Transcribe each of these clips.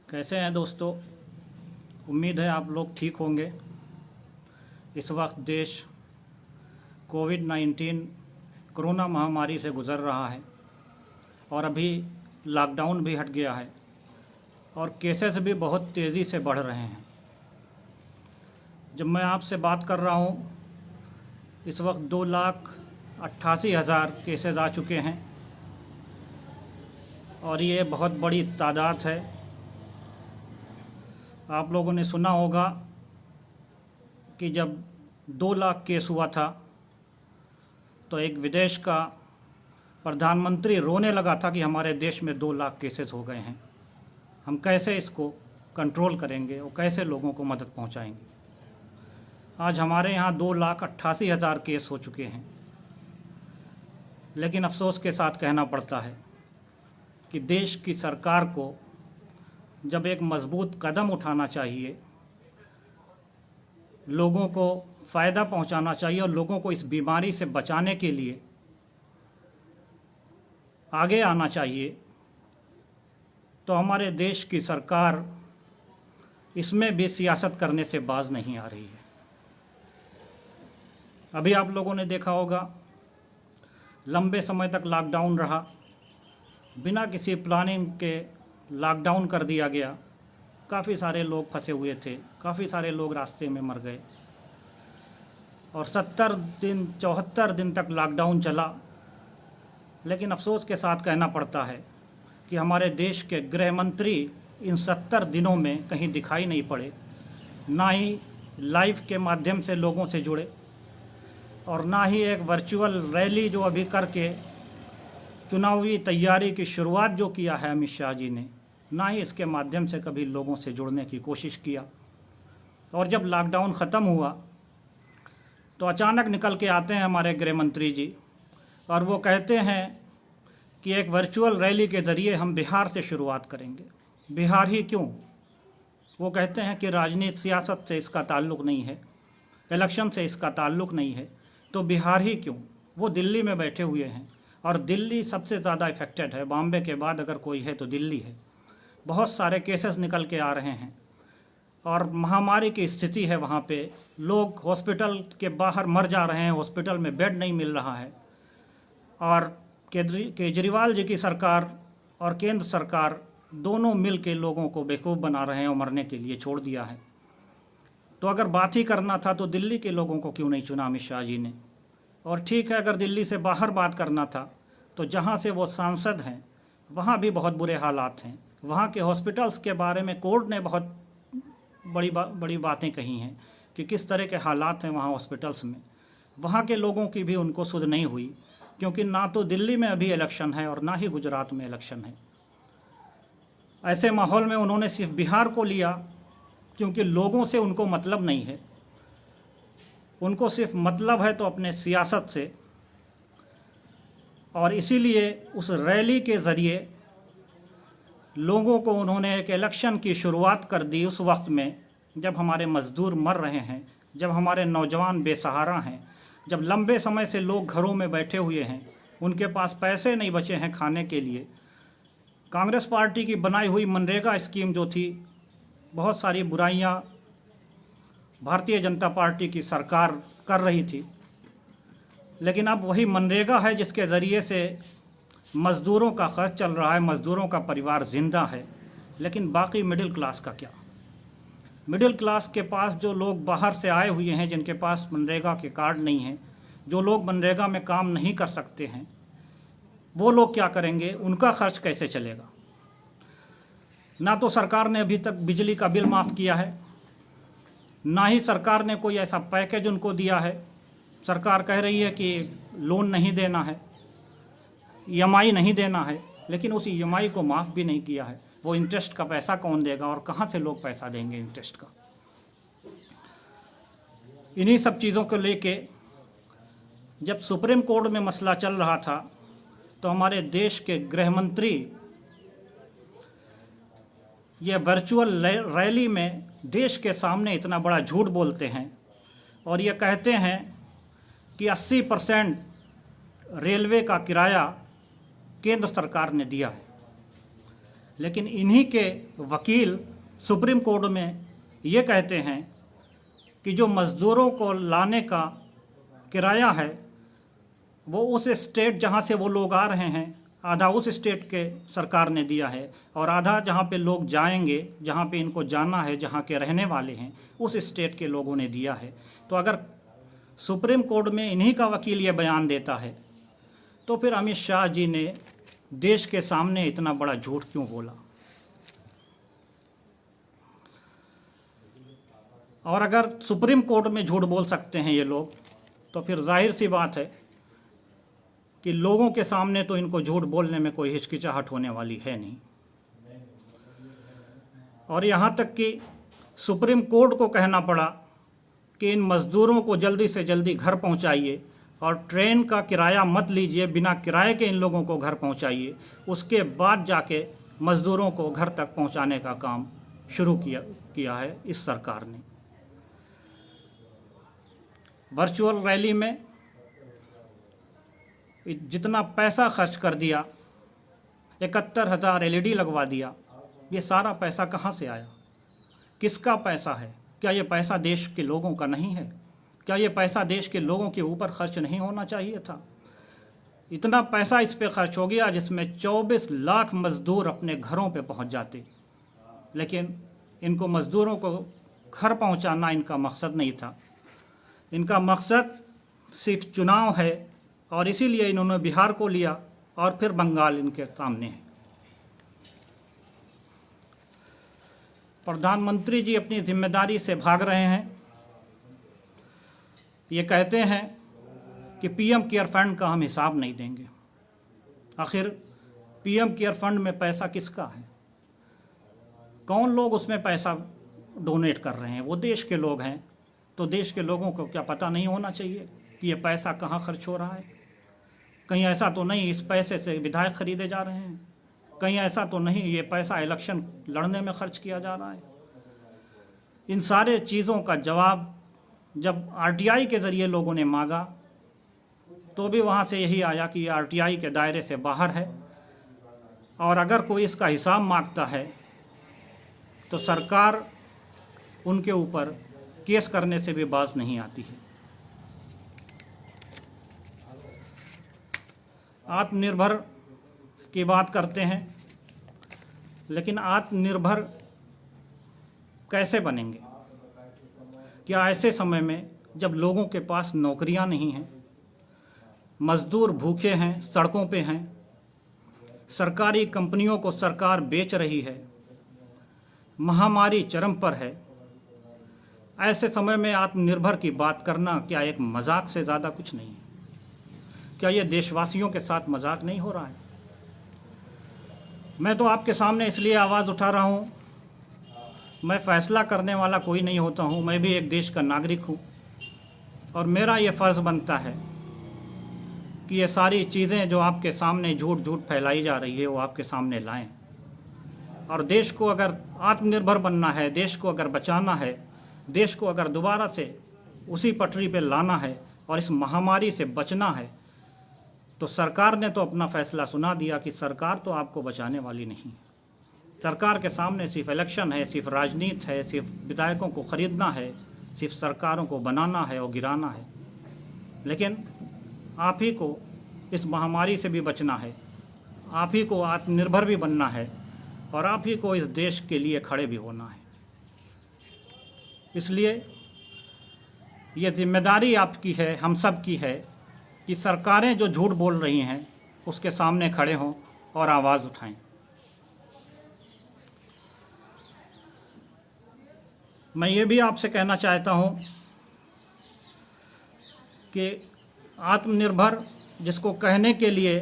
कैसे हैं दोस्तों। उम्मीद है आप लोग ठीक होंगे। इस वक्त देश कोविड-19 कोरोना महामारी से गुज़र रहा है और अभी लॉकडाउन भी हट गया है और केसेस भी बहुत तेज़ी से बढ़ रहे हैं। जब मैं आपसे बात कर रहा हूँ इस वक्त 2,88,000 केसेस आ चुके हैं और ये बहुत बड़ी तादाद है। आप लोगों ने सुना होगा कि जब 2 लाख केस हुआ था तो एक विदेश का प्रधानमंत्री रोने लगा था कि हमारे देश में 2 लाख केसेस हो गए हैं, हम कैसे इसको कंट्रोल करेंगे और कैसे लोगों को मदद पहुंचाएंगे। आज हमारे यहाँ 2,88,000 केस हो चुके हैं, लेकिन अफसोस के साथ कहना पड़ता है कि देश की सरकार को जब एक मजबूत कदम उठाना चाहिए, लोगों को फ़ायदा पहुंचाना चाहिए और लोगों को इस बीमारी से बचाने के लिए आगे आना चाहिए, तो हमारे देश की सरकार इसमें भी सियासत करने से बाज नहीं आ रही है। अभी आप लोगों ने देखा होगा लंबे समय तक लॉकडाउन रहा, बिना किसी प्लानिंग के लॉकडाउन कर दिया गया। काफ़ी सारे लोग फंसे हुए थे, काफ़ी सारे लोग रास्ते में मर गए और 70 दिन 74 दिन तक लॉकडाउन चला। लेकिन अफसोस के साथ कहना पड़ता है कि हमारे देश के गृह मंत्री इन 70 दिनों में कहीं दिखाई नहीं पड़े, ना ही लाइव के माध्यम से लोगों से जुड़े और ना ही एक वर्चुअल रैली जो अभी करके चुनावी तैयारी की शुरुआत जो किया है अमित शाह जी ने, ना ही इसके माध्यम से कभी लोगों से जुड़ने की कोशिश किया। और जब लॉकडाउन ख़त्म हुआ तो अचानक निकल के आते हैं हमारे गृह मंत्री जी और वो कहते हैं कि एक वर्चुअल रैली के ज़रिए हम बिहार से शुरुआत करेंगे। बिहार ही क्यों? वो कहते हैं कि राजनीति सियासत से इसका ताल्लुक़ नहीं है, इलेक्शन से इसका ताल्लुक़ नहीं है, तो बिहार ही क्यों? वो दिल्ली में बैठे हुए हैं और दिल्ली सबसे ज़्यादा इफ़ेक्टेड है। बॉम्बे के बाद अगर कोई है तो दिल्ली है। बहुत सारे केसेस निकल के आ रहे हैं और महामारी की स्थिति है वहाँ पे। लोग हॉस्पिटल के बाहर मर जा रहे हैं, हॉस्पिटल में बेड नहीं मिल रहा है और केजरीवाल जी की सरकार और केंद्र सरकार दोनों मिल के लोगों को बेवकूफ़ बना रहे हैं और मरने के लिए छोड़ दिया है। तो अगर बात ही करना था तो दिल्ली के लोगों को क्यों नहीं चुना अमित शाह जी ने? और ठीक है, अगर दिल्ली से बाहर बात करना था तो जहाँ से वो सांसद हैं वहाँ भी बहुत बुरे हालात हैं। वहाँ के हॉस्पिटल्स के बारे में कोर्ट ने बहुत बड़ी बातें कही हैं कि किस तरह के हालात हैं वहाँ हॉस्पिटल्स में। वहाँ के लोगों की भी उनको सुध नहीं हुई, क्योंकि ना तो दिल्ली में अभी इलेक्शन है और ना ही गुजरात में इलेक्शन है। ऐसे माहौल में उन्होंने सिर्फ बिहार को लिया क्योंकि लोगों से उनको मतलब नहीं है। उनको सिर्फ मतलब है तो अपने सियासत से, और इसीलिए उस रैली के ज़रिए लोगों को उन्होंने एक इलेक्शन की शुरुआत कर दी उस वक्त में जब हमारे मज़दूर मर रहे हैं, जब हमारे नौजवान बेसहारा हैं, जब लंबे समय से लोग घरों में बैठे हुए हैं, उनके पास पैसे नहीं बचे हैं खाने के लिए। कांग्रेस पार्टी की बनाई हुई मनरेगा स्कीम जो थी, बहुत सारी बुराइयां भारतीय जनता पार्टी की सरकार कर रही थी, लेकिन अब वही मनरेगा है जिसके ज़रिए से मज़दूरों का खर्च चल रहा है, मज़दूरों का परिवार ज़िंदा है। लेकिन बाकी मिडिल क्लास का क्या? मिडिल क्लास के पास जो लोग बाहर से आए हुए हैं, जिनके पास मनरेगा के कार्ड नहीं हैं, जो लोग मनरेगा में काम नहीं कर सकते हैं, वो लोग क्या करेंगे? उनका खर्च कैसे चलेगा? ना तो सरकार ने अभी तक बिजली का बिल माफ़ किया है, ना ही सरकार ने कोई ऐसा पैकेज उनको दिया है। सरकार कह रही है कि लोन नहीं देना है, EMI नहीं देना है, लेकिन उस EMI को माफ़ भी नहीं किया है। वो इंटरेस्ट का पैसा कौन देगा और कहाँ से लोग पैसा देंगे इंटरेस्ट का? इन्हीं सब चीज़ों को लेके जब सुप्रीम कोर्ट में मसला चल रहा था तो हमारे देश के गृह मंत्री ये वर्चुअल रैली में देश के सामने इतना बड़ा झूठ बोलते हैं और ये कहते हैं कि 80% रेलवे का किराया केंद्र सरकार ने दिया है। लेकिन इन्हीं के वकील सुप्रीम कोर्ट में ये कहते हैं कि जो मज़दूरों को लाने का किराया है वो उस स्टेट जहाँ से वो लोग आ रहे हैं, आधा उस स्टेट के सरकार ने दिया है और आधा जहाँ पे लोग जाएंगे, जहाँ पे इनको जाना है, जहाँ के रहने वाले हैं, उस स्टेट के लोगों ने दिया है। तो अगर सुप्रीम कोर्ट में इन्हीं का वकील ये बयान देता है तो फिर अमित शाह जी ने देश के सामने इतना बड़ा झूठ क्यों बोला? और अगर सुप्रीम कोर्ट में झूठ बोल सकते हैं ये लोग, तो फिर जाहिर सी बात है कि लोगों के सामने तो इनको झूठ बोलने में कोई हिचकिचाहट होने वाली है नहीं। और यहाँ तक कि सुप्रीम कोर्ट को कहना पड़ा कि इन मज़दूरों को जल्दी से जल्दी घर पहुँचाइए और ट्रेन का किराया मत लीजिए, बिना किराए के इन लोगों को घर पहुँचाइए, उसके बाद जाके मज़दूरों को घर तक पहुँचाने का काम शुरू किया है इस सरकार ने। वर्चुअल रैली में जितना पैसा खर्च कर दिया, 71,000 LED लगवा दिया, ये सारा पैसा कहाँ से आया? किसका पैसा है? क्या ये पैसा देश के लोगों का नहीं है? क्या ये पैसा देश के लोगों के ऊपर खर्च नहीं होना चाहिए था? इतना पैसा इस पे खर्च हो गया जिसमें 24 लाख मज़दूर अपने घरों पे पहुंच जाते, लेकिन इनको मज़दूरों को घर पहुंचाना इनका मकसद नहीं था। इनका मकसद सिर्फ चुनाव है और इसीलिए इन्होंने बिहार को लिया और फिर बंगाल इनके सामने है। प्रधानमंत्री जी अपनी जिम्मेदारी से भाग रहे हैं। ये कहते हैं कि पीएम केयर फंड का हम हिसाब नहीं देंगे। आखिर पीएम केयर फंड में पैसा किसका है? कौन लोग उसमें पैसा डोनेट कर रहे हैं? वो देश के लोग हैं। तो देश के लोगों को क्या पता नहीं होना चाहिए कि ये पैसा कहाँ खर्च हो रहा है? कहीं ऐसा तो नहीं इस पैसे से विधायक खरीदे जा रहे हैं? कहीं ऐसा तो नहीं ये पैसा इलेक्शन लड़ने में खर्च किया जा रहा है? इन सारे चीज़ों का जवाब जब आरटीआई के ज़रिए लोगों ने मांगा तो भी वहाँ से यही आया कि ये आरटीआई के दायरे से बाहर है, और अगर कोई इसका हिसाब मांगता है तो सरकार उनके ऊपर केस करने से भी बाज नहीं आती है। आत्मनिर्भर की बात करते हैं, लेकिन आत्मनिर्भर कैसे बनेंगे? क्या ऐसे समय में जब लोगों के पास नौकरियां नहीं हैं, मज़दूर भूखे हैं, सड़कों पे हैं, सरकारी कंपनियों को सरकार बेच रही है, महामारी चरम पर है, ऐसे समय में आत्मनिर्भर की बात करना क्या एक मजाक से ज़्यादा कुछ नहीं है? क्या ये देशवासियों के साथ मजाक नहीं हो रहा है? मैं तो आपके सामने इसलिए आवाज़ उठा रहा हूँ, मैं फ़ैसला करने वाला कोई नहीं होता हूँ, मैं भी एक देश का नागरिक हूँ और मेरा ये फ़र्ज़ बनता है कि ये सारी चीज़ें जो आपके सामने झूठ फैलाई जा रही है वो आपके सामने लाएं। और देश को अगर आत्मनिर्भर बनना है, देश को अगर बचाना है, देश को अगर दोबारा से उसी पटरी पे लाना है और इस महामारी से बचना है, तो सरकार ने तो अपना फ़ैसला सुना दिया कि सरकार तो आपको बचाने वाली नहीं। सरकार के सामने सिर्फ इलेक्शन है, सिर्फ राजनीति है, सिर्फ विधायकों को ख़रीदना है, सिर्फ सरकारों को बनाना है और गिराना है। लेकिन आप ही को इस महामारी से भी बचना है, आप ही को आत्मनिर्भर भी बनना है और आप ही को इस देश के लिए खड़े भी होना है। इसलिए ये जिम्मेदारी आपकी है, हम सब की है कि सरकारें जो झूठ बोल रही हैं उसके सामने खड़े हों और आवाज़ उठाएं। मैं ये भी आपसे कहना चाहता हूँ कि आत्मनिर्भर जिसको कहने के लिए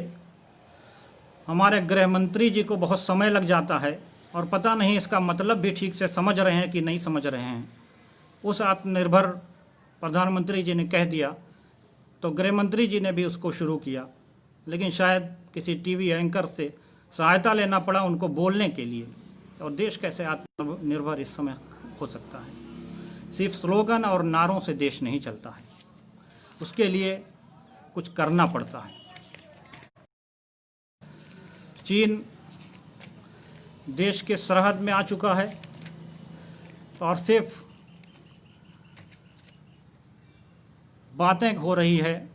हमारे गृह मंत्री जी को बहुत समय लग जाता है और पता नहीं इसका मतलब भी ठीक से समझ रहे हैं कि नहीं समझ रहे हैं, उस आत्मनिर्भर प्रधानमंत्री जी ने कह दिया तो गृह मंत्री जी ने भी उसको शुरू किया, लेकिन शायद किसी टीवी एंकर से सहायता लेना पड़ा उनको बोलने के लिए। और देश कैसे आत्मनिर्भर इस समय हो सकता है? सिर्फ स्लोगन और नारों से देश नहीं चलता है, उसके लिए कुछ करना पड़ता है। चीन देश के सरहद में आ चुका है और सिर्फ बातें हो रही है,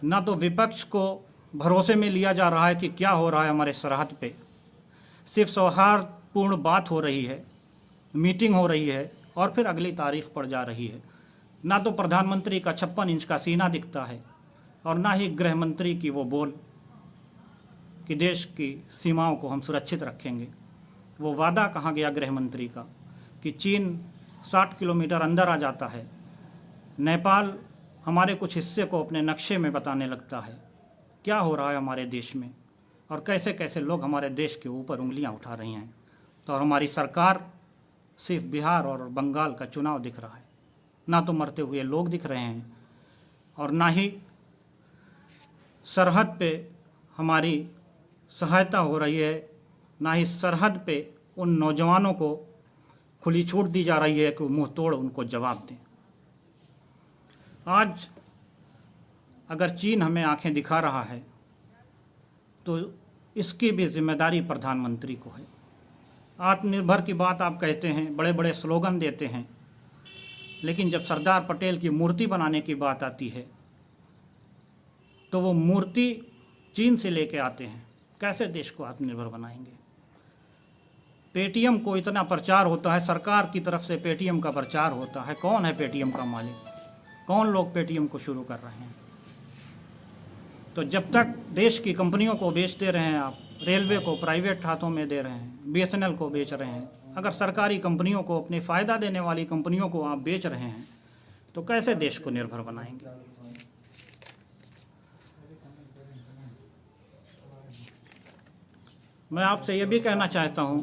ना तो विपक्ष को भरोसे में लिया जा रहा है कि क्या हो रहा है हमारे सरहद पे। सिर्फ सौहार्दपूर्ण बात हो रही है, मीटिंग हो रही है और फिर अगली तारीख पड़ जा रही है। ना तो प्रधानमंत्री का 56 इंच का सीना दिखता है और ना ही गृह मंत्री की वो बोल कि देश की सीमाओं को हम सुरक्षित रखेंगे। वो वादा कहाँ गया गृह मंत्री का कि चीन 60 किलोमीटर अंदर आ जाता है, नेपाल हमारे कुछ हिस्से को अपने नक्शे में बताने लगता है। क्या हो रहा है हमारे देश में और कैसे कैसे लोग हमारे देश के ऊपर उंगलियां उठा रही हैं। तो और हमारी सरकार सिर्फ बिहार और बंगाल का चुनाव दिख रहा है, ना तो मरते हुए लोग दिख रहे हैं और ना ही सरहद पे हमारी सहायता हो रही है, ना ही सरहद पे उन नौजवानों को खुली छूट दी जा रही है कि मुंह तोड़ उनको जवाब दें। आज अगर चीन हमें आंखें दिखा रहा है तो इसकी भी जिम्मेदारी प्रधानमंत्री को है। आत्मनिर्भर की बात आप कहते हैं, बड़े बड़े स्लोगन देते हैं, लेकिन जब सरदार पटेल की मूर्ति बनाने की बात आती है तो वो मूर्ति चीन से लेके आते हैं। कैसे देश को आत्मनिर्भर बनाएंगे? पेटीएम को इतना प्रचार होता है, सरकार की तरफ से पेटीएम का प्रचार होता है। कौन है पेटीएम का मालिक? कौन लोग पेटीएम को शुरू कर रहे हैं? तो जब तक देश की कंपनियों को बेच दे रहे हैं आप, रेलवे को प्राइवेट हाथों में दे रहे हैं, बीएसएनएल को बेच रहे हैं, अगर सरकारी कंपनियों को, अपनी फ़ायदा देने वाली कंपनियों को आप बेच रहे हैं तो कैसे देश को निर्भर बनाएंगे? मैं आपसे ये भी कहना चाहता हूँ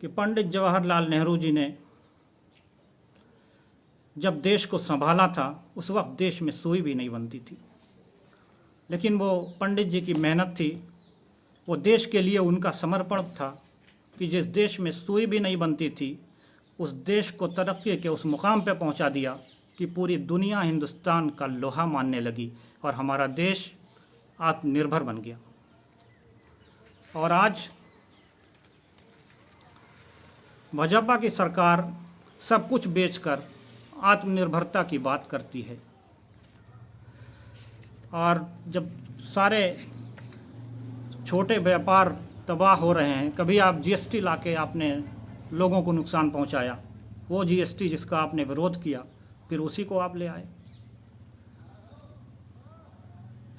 कि पंडित जवाहरलाल नेहरू जी ने जब देश को संभाला था उस वक्त देश में सुई भी नहीं बनती थी, लेकिन वो पंडित जी की मेहनत थी, वो देश के लिए उनका समर्पण था कि जिस देश में सुई भी नहीं बनती थी उस देश को तरक्की के उस मुकाम पे पहुंचा दिया कि पूरी दुनिया हिंदुस्तान का लोहा मानने लगी और हमारा देश आत्मनिर्भर बन गया। और आज भाजपा की सरकार सब कुछ बेचकर आत्मनिर्भरता की बात करती है और जब सारे छोटे व्यापार तबाह हो रहे हैं, कभी आप जीएसटी लाके आपने लोगों को नुकसान पहुंचाया, वो जीएसटी जिसका आपने विरोध किया फिर उसी को आप ले आए।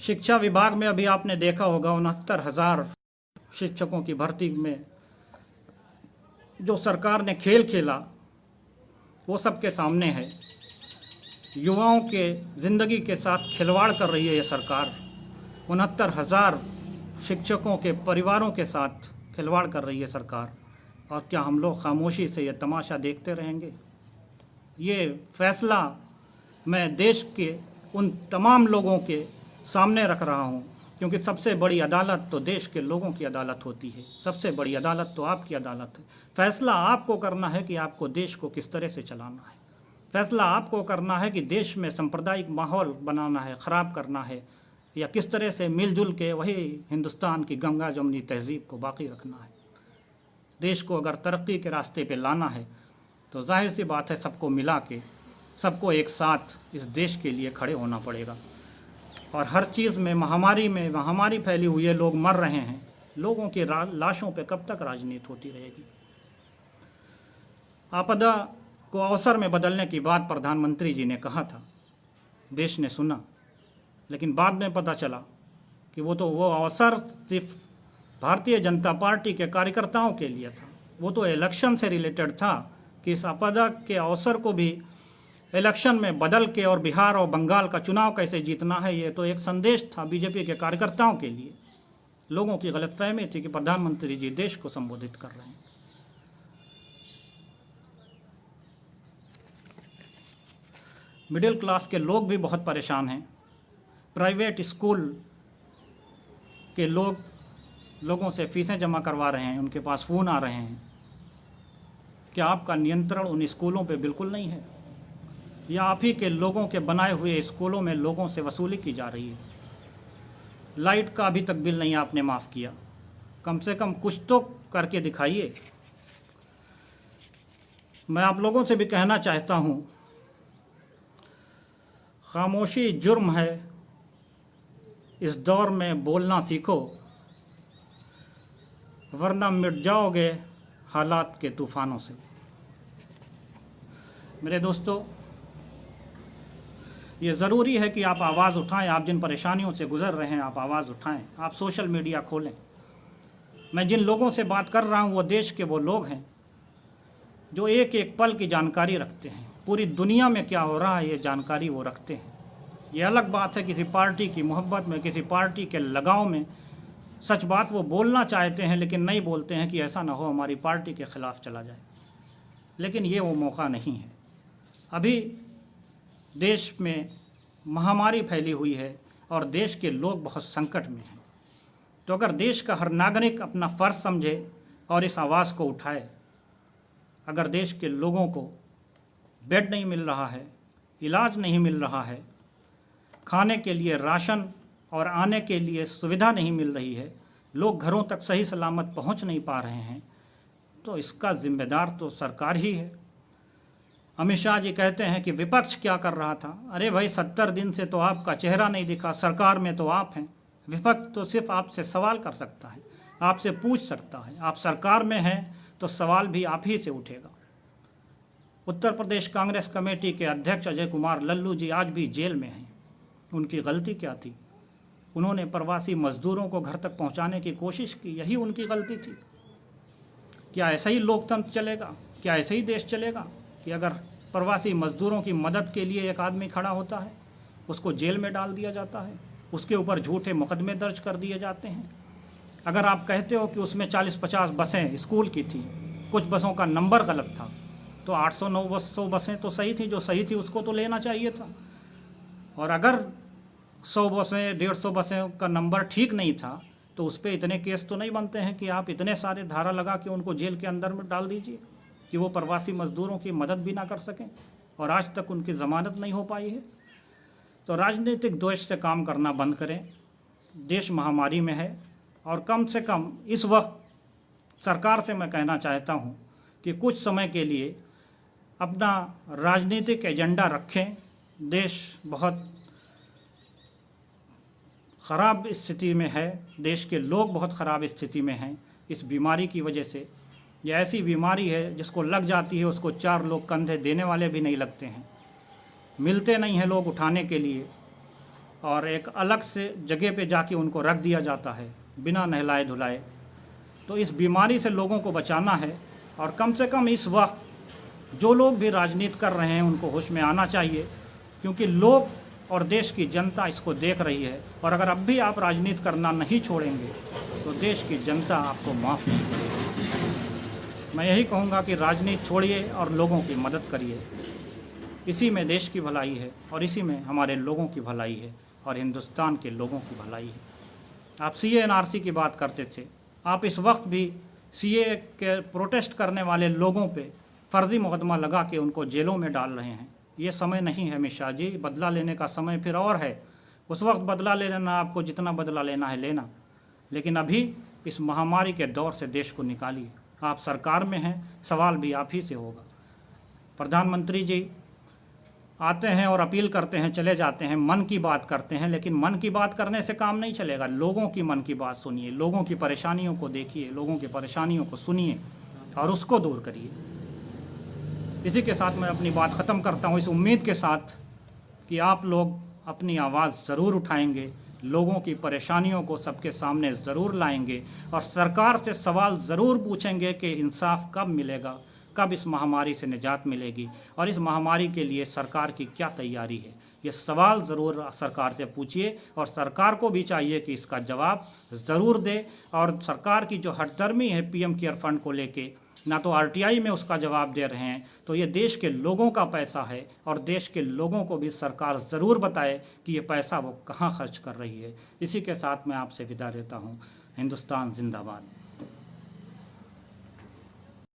शिक्षा विभाग में अभी आपने देखा होगा 69,000 शिक्षकों की भर्ती में जो सरकार ने खेल खेला वो सबके सामने है। युवाओं के ज़िंदगी के साथ खिलवाड़ कर रही है ये सरकार। 69,000 शिक्षकों के परिवारों के साथ खिलवाड़ कर रही है सरकार। और क्या हम लोग खामोशी से ये तमाशा देखते रहेंगे? ये फैसला मैं देश के उन तमाम लोगों के सामने रख रहा हूँ, क्योंकि सबसे बड़ी अदालत तो देश के लोगों की अदालत होती है, सबसे बड़ी अदालत तो आपकी अदालत है। फैसला आपको करना है कि आपको देश को किस तरह से चलाना है। फैसला आपको करना है कि देश में सांप्रदायिक माहौल बनाना है, ख़राब करना है, या किस तरह से मिलजुल के वही हिंदुस्तान की गंगा जमुनी तहजीब को बाकी रखना है। देश को अगर तरक्की के रास्ते पे लाना है तो जाहिर सी बात है सबको मिला के, सबको एक साथ इस देश के लिए खड़े होना पड़ेगा। और हर चीज़ में महामारी फैली हुई है, लोग मर रहे हैं, लोगों की लाशों पे कब तक राजनीति होती रहेगी? आपदा को अवसर में बदलने की बात प्रधानमंत्री जी ने कहा था, देश ने सुना, लेकिन बाद में पता चला कि वो अवसर सिर्फ भारतीय जनता पार्टी के कार्यकर्ताओं के लिए था। वो तो इलेक्शन से रिलेटेड था कि इस आपदा के अवसर को भी इलेक्शन में बदल के और बिहार और बंगाल का चुनाव कैसे जीतना है, ये तो एक संदेश था बीजेपी के कार्यकर्ताओं के लिए। लोगों की गलतफहमी थी कि प्रधानमंत्री जी देश को संबोधित कर रहे हैं। मिडिल क्लास के लोग भी बहुत परेशान हैं। प्राइवेट स्कूल के लोगों से फीसें जमा करवा रहे हैं, उनके पास फ़ोन आ रहे हैं। क्या आपका नियंत्रण उन स्कूलों पे बिल्कुल नहीं है? या आप ही के लोगों के बनाए हुए स्कूलों में लोगों से वसूली की जा रही है? लाइट का अभी तक बिल नहीं आपने माफ़ किया, कम से कम कुछ तो करके दिखाइए। मैं आप लोगों से भी कहना चाहता हूँ, खामोशी जुर्म है, इस दौर में बोलना सीखो, वरना मिट जाओगे हालात के तूफानों से। मेरे दोस्तों, ये ज़रूरी है कि आप आवाज़ उठाएं। आप जिन परेशानियों से गुज़र रहे हैं, आप आवाज़ उठाएं, आप सोशल मीडिया खोलें। मैं जिन लोगों से बात कर रहा हूँ वो देश के वो लोग हैं जो एक एक पल की जानकारी रखते हैं। पूरी दुनिया में क्या हो रहा है ये जानकारी वो रखते हैं। ये अलग बात है किसी पार्टी की मोहब्बत में, किसी पार्टी के लगाव में सच बात वो बोलना चाहते हैं लेकिन नहीं बोलते हैं कि ऐसा ना हो हमारी पार्टी के ख़िलाफ़ चला जाए। लेकिन ये वो मौका नहीं है। अभी देश में महामारी फैली हुई है और देश के लोग बहुत संकट में हैं। तो अगर देश का हर नागरिक अपना फ़र्ज समझे और इस आवाज़ को उठाए, अगर देश के लोगों को बेड नहीं मिल रहा है, इलाज नहीं मिल रहा है, खाने के लिए राशन और आने के लिए सुविधा नहीं मिल रही है, लोग घरों तक सही सलामत पहुंच नहीं पा रहे हैं, तो इसका जिम्मेदार तो सरकार ही है। अमित शाह जी कहते हैं कि विपक्ष क्या कर रहा था। अरे भाई, 70 दिन से तो आपका चेहरा नहीं दिखा, सरकार में तो आप हैं। विपक्ष तो सिर्फ आपसे सवाल कर सकता है, आपसे पूछ सकता है। आप सरकार में हैं तो सवाल भी आप ही से उठेगा। उत्तर प्रदेश कांग्रेस कमेटी के अध्यक्ष अजय कुमार लल्लू जी आज भी जेल में हैं। उनकी गलती क्या थी? उन्होंने प्रवासी मजदूरों को घर तक पहुंचाने की कोशिश की, यही उनकी गलती थी। क्या ऐसा ही लोकतंत्र चलेगा? क्या ऐसे ही देश चलेगा कि अगर प्रवासी मजदूरों की मदद के लिए एक आदमी खड़ा होता है, उसको जेल में डाल दिया जाता है, उसके ऊपर झूठे मुकदमे दर्ज कर दिए जाते हैं? अगर आप कहते हो कि उसमें 40-50 बसें स्कूल की थी, कुछ बसों का नंबर गलत था, तो 800-900 बसें तो सही थी, जो सही थी उसको तो लेना चाहिए था। और अगर 100 बसें 150 बसें का नंबर ठीक नहीं था तो उस पर इतने केस तो नहीं बनते हैं कि आप इतने सारे धारा लगा के उनको जेल के अंदर में डाल दीजिए कि वो प्रवासी मजदूरों की मदद भी ना कर सकें, और आज तक उनकी ज़मानत नहीं हो पाई है। तो राजनीतिक द्वेष से काम करना बंद करें। देश महामारी में है और कम से कम इस वक्त सरकार से मैं कहना चाहता हूं कि कुछ समय के लिए अपना राजनीतिक एजेंडा रखें। देश बहुत ख़राब स्थिति में है, देश के लोग बहुत ख़राब स्थिति में हैं इस बीमारी की वजह से। यह ऐसी बीमारी है जिसको लग जाती है उसको 4 लोग कंधे देने वाले भी नहीं लगते हैं, मिलते नहीं हैं लोग उठाने के लिए, और एक अलग से जगह पे जाके उनको रख दिया जाता है बिना नहलाए धुलाए। तो इस बीमारी से लोगों को बचाना है, और कम से कम इस वक्त जो लोग भी राजनीति कर रहे हैं उनको होश में आना चाहिए, क्योंकि लोग और देश की जनता इसको देख रही है। और अगर अब भी आप राजनीति करना नहीं छोड़ेंगे तो देश की जनता आपको माफ़ नहीं करेगी। मैं यही कहूँगा कि राजनीति छोड़िए और लोगों की मदद करिए। इसी में देश की भलाई है और इसी में हमारे लोगों की भलाई है और हिंदुस्तान के लोगों की भलाई है। आप CA NRC की बात करते थे, आप इस वक्त भी CA के प्रोटेस्ट करने वाले लोगों पे फर्जी मुकदमा लगा के उनको जेलों में डाल रहे हैं। ये समय नहीं है अमित शाह जी, बदला लेने का समय फिर और है। उस वक्त बदला ले लेना, आपको जितना बदला लेना है लेना, लेकिन अभी इस महामारी के दौर से देश को निकालिए। आप सरकार में हैं, सवाल भी आप ही से होगा। प्रधानमंत्री जी आते हैं और अपील करते हैं, चले जाते हैं, मन की बात करते हैं, लेकिन मन की बात करने से काम नहीं चलेगा। लोगों की मन की बात सुनिए, लोगों की परेशानियों को देखिए, लोगों की परेशानियों को सुनिए और उसको दूर करिए। इसी के साथ मैं अपनी बात ख़त्म करता हूँ, इस उम्मीद के साथ कि आप लोग अपनी आवाज़ ज़रूर उठाएंगे, लोगों की परेशानियों को सबके सामने ज़रूर लाएंगे और सरकार से सवाल ज़रूर पूछेंगे कि इंसाफ कब मिलेगा, कब इस महामारी से निजात मिलेगी और इस महामारी के लिए सरकार की क्या तैयारी है। ये सवाल ज़रूर सरकार से पूछिए और सरकार को भी चाहिए कि इसका जवाब ज़रूर दे। और सरकार की जो हठधर्मी है PM केयर फंड को लेके, ना तो RTI में उसका जवाब दे रहे हैं, तो ये देश के लोगों का पैसा है और देश के लोगों को भी सरकार ज़रूर बताए कि ये पैसा वो कहाँ खर्च कर रही है। इसी के साथ मैं आपसे विदा लेता हूँ। हिंदुस्तान जिंदाबाद।